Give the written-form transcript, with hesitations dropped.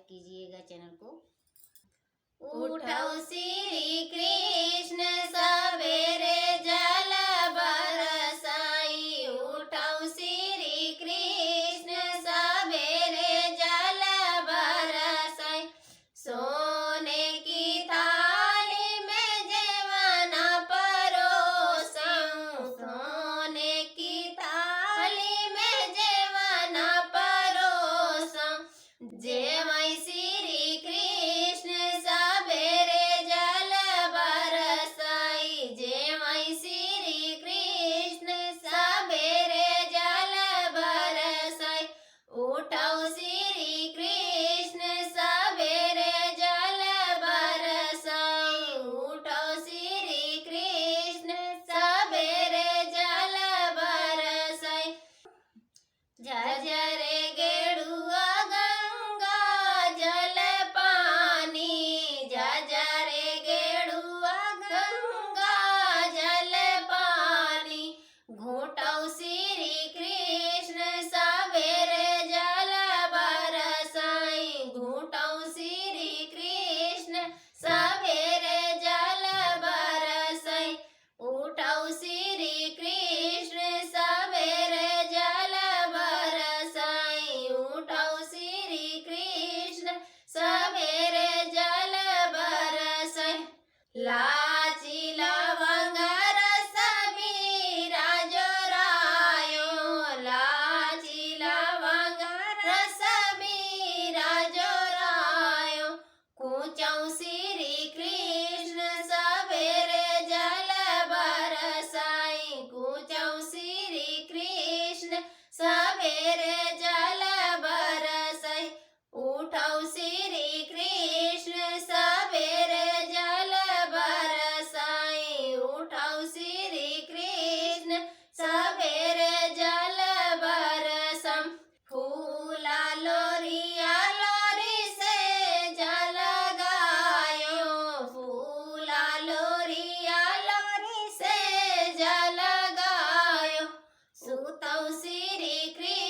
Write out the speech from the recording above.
कीजिएगा चैनल को। उठौ श्री कृष्ण सवेरे जल बरसाई, उठौ श्री कृष्ण सवेरे जल बरसाई। सोने की थाली में जेवना परोसऊं, सोने की थाली में जेवना परोसऊं। जेवै श्री कृष्ण सवेरे जल बरसाई, जेवै श्री कृष्ण सवेरे जल बरसाई। उठौ श्री कृष्ण सवेरे जल बरसाई, उठौ श्री कृष्ण सवेरे जल बरसाई। झरझरे गेड़ुआ गंगा जल पानी, झरझरे गेड़ुआ गंगा जल पानी। घूटौ श्री कृष्ण सवेरे जल बरसाई, घूटौ श्री कृष्ण सवेरे जल बरसाई। उठौ श्री कृष्ण सवेरे जल बरसाई, उठौ श्री कृष्ण सवेरे जल बरसाई। लाची लवंग रस बीरा जोरायो, लाची लवंग रस बीरा जोरायो। कूचौ श्री कृष्ण सवेरे जल बरसाई, कूचौ श्री कृष्ण सवेरे जल बरसाई। उठौ श्री कृष्ण सवेरे जल बरसाई, उठौ श्री कृष्ण सवेरे जल बरसम। फूला लोरिया लोरी से जल गायो, फूला लोरिया लोरी से जल गायो। सुतौ श्री कृष्ण